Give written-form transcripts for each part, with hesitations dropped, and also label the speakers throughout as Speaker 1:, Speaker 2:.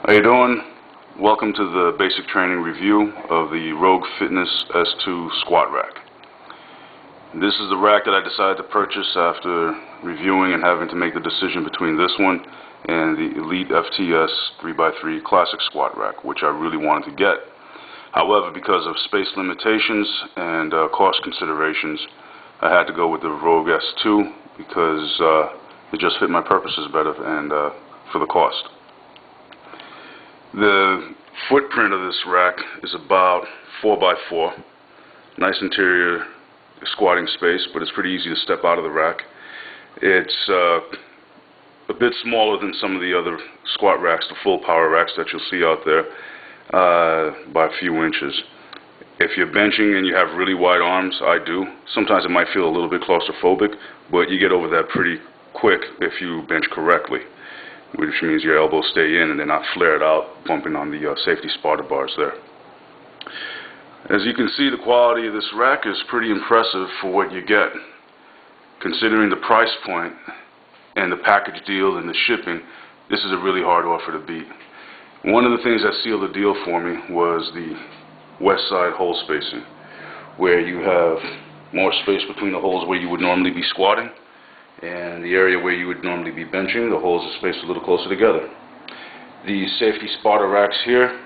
Speaker 1: How you doing? Welcome to the basic training review of the Rogue Fitness S2 squat rack. This is the rack that I decided to purchase after reviewing and having to make the decision between this one and the Elite FTS 3x3 Classic squat rack, which I really wanted to get. However, because of space limitations and cost considerations, I had to go with the Rogue S2 because it just fit my purposes better and for the cost. The footprint of this rack is about 4x4. Nice interior squatting space, but it's pretty easy to step out of the rack. It's a bit smaller than some of the other squat racks, the full power racks that you'll see out there, by a few inches. If you're benching and you have really wide arms, I do. Sometimes it might feel a little bit claustrophobic, but you get over that pretty quick if you bench correctly, which means your elbows stay in and they're not flared out, bumping on the safety spotter bars there. As you can see, the quality of this rack is pretty impressive for what you get. Considering the price point and the package deal and the shipping, this is a really hard offer to beat. One of the things that sealed the deal for me was the west side hole spacing, where you have more space between the holes where you would normally be squatting and the area where you would normally be benching. The holes are spaced a little closer together. The safety spotter racks here,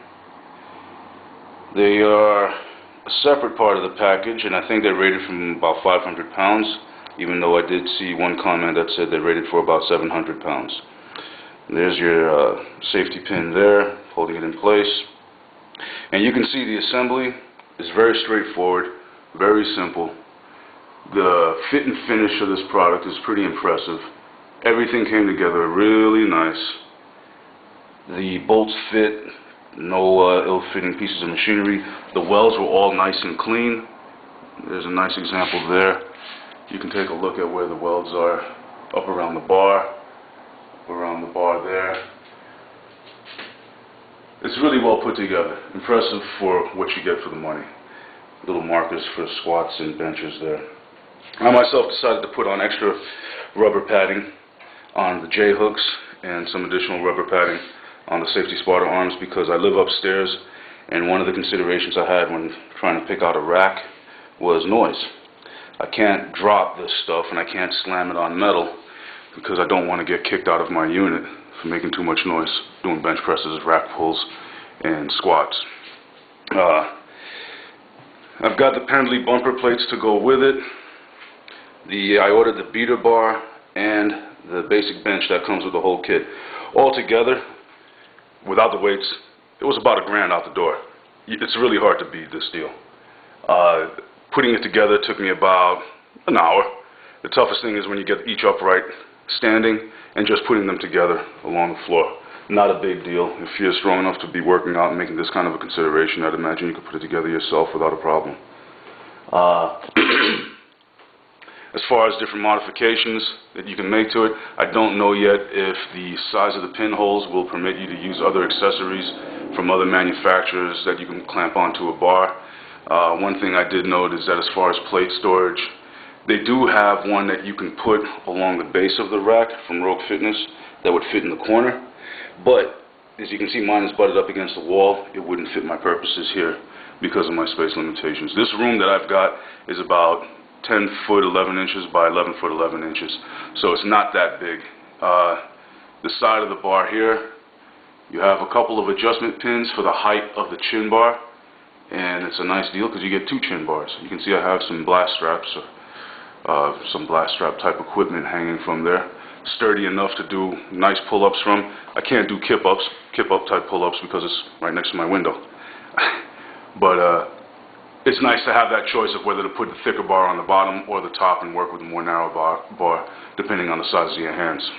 Speaker 1: they are a separate part of the package, and I think they're rated from about 500 pounds, even though I did see one comment that said they're rated for about 700 pounds. There's your safety pin there, holding it in place. And you can see the assembly is very straightforward, very simple. The fit and finish of this product is pretty impressive. Everything came together really nice. The bolts fit, no ill-fitting pieces of machinery. The welds were all nice and clean. There's a nice example there. You can take a look at where the welds are, up around the bar there. It's really well put together. Impressive for what you get for the money. Little markers for squats and benches there. I myself decided to put on extra rubber padding on the J-hooks and some additional rubber padding on the safety spotter arms because I live upstairs, and one of the considerations I had when trying to pick out a rack was noise. I can't drop this stuff and I can't slam it on metal because I don't want to get kicked out of my unit for making too much noise doing bench presses, rack pulls, and squats. I've got the pendly bumper plates to go with it. I ordered the beater bar and the basic bench that comes with the whole kit. All together, without the weights, it was about $1,000 out the door. It's really hard to beat this deal. Putting it together took me about an hour. The toughest thing is when you get each upright standing and just putting them together along the floor. Not a big deal. If you're strong enough to be working out and making this kind of a consideration, I'd imagine you could put it together yourself without a problem. As far as different modifications that you can make to it, I don't know yet if the size of the pinholes will permit you to use other accessories from other manufacturers that you can clamp onto a bar. One thing I did note is that as far as plate storage, they do have one that you can put along the base of the rack from Rogue Fitness that would fit in the corner, but as you can see, mine is butted up against the wall. It wouldn't fit my purposes here because of my space limitations. This room that I've got is about 10 foot 11 inches by 11 foot 11 inches, so it's not that big. The side of the bar here, you have a couple of adjustment pins for the height of the chin bar, and it's a nice deal because you get 2 chin bars. You can see I have some blast straps, some blast strap type equipment hanging from there. Sturdy enough to do nice pull-ups from. I can't do kip-up type pull-ups because it's right next to my window. But it's nice to have that choice of whether to put the thicker bar on the bottom or the top and work with a more narrow bar depending on the size of your hands.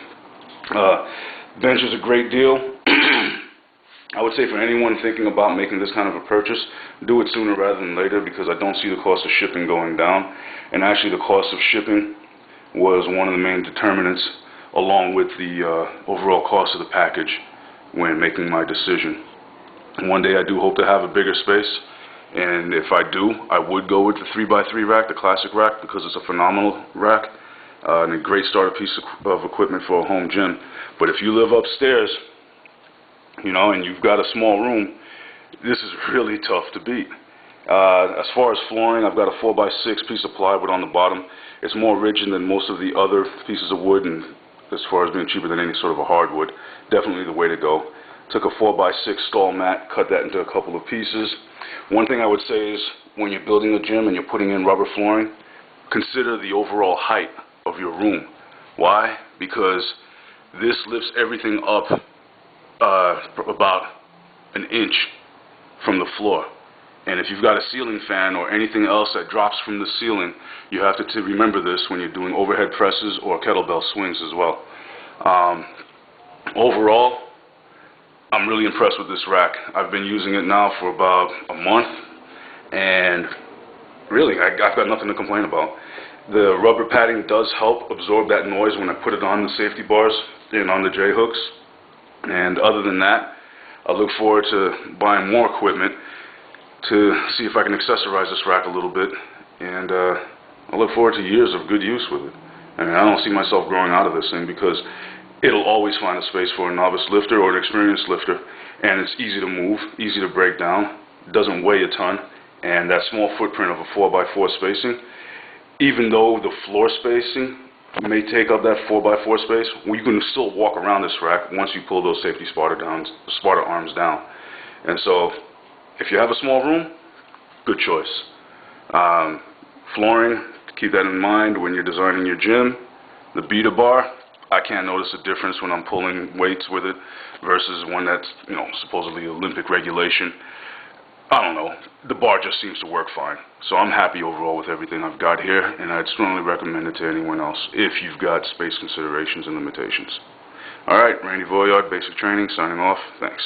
Speaker 1: Bench is a great deal. I would say for anyone thinking about making this kind of a purchase, do it sooner rather than later because I don't see the cost of shipping going down. And actually the cost of shipping was one of the main determinants along with the overall cost of the package when making my decision. One day I do hope to have a bigger space, and if I do, I would go with the 3x3 rack, the classic rack, because it's a phenomenal rack and a great starter piece of equipment for a home gym. But if you live upstairs you know, and you've got a small room, this is really tough to beat. As far as flooring, I've got a 4x6 piece of plywood on the bottom. It's more rigid than most of the other pieces of wood, and as far as being cheaper than any sort of a hardwood, definitely the way to go. Took a 4x6 stall mat, cut that into a couple of pieces. One thing I would say is, when you're building a gym and you're putting in rubber flooring, consider the overall height of your room. Why? Because this lifts everything up about an inch from the floor. And if you've got a ceiling fan or anything else that drops from the ceiling, you have to remember this when you're doing overhead presses or kettlebell swings as well. Overall, I'm really impressed with this rack. I've been using it now for about a month, and really, I've got nothing to complain about. The rubber padding does help absorb that noise when I put it on the safety bars and on the J-hooks. And other than that, I look forward to buying more equipment to see if I can accessorize this rack a little bit. And I look forward to years of good use with it. I mean, I don't see myself growing out of this thing, because it'll always find a space for a novice lifter or an experienced lifter. And it's easy to move, easy to break down, doesn't weigh a ton. And that small footprint of a 4x4 spacing, even though the floor spacing may take up that 4x4 space, well, you can still walk around this rack once you pull those safety Sparta arms down. And so, if you have a small room, good choice. Flooring, keep that in mind when you're designing your gym. The beater bar, I can't notice a difference when I'm pulling weights with it versus one that's, you know, supposedly Olympic regulation. I don't know, the bar just seems to work fine. So I'm happy overall with everything I've got here, and I'd strongly recommend it to anyone else if you've got space considerations and limitations. Alright, Randy Voyard, Basic Training, signing off. Thanks.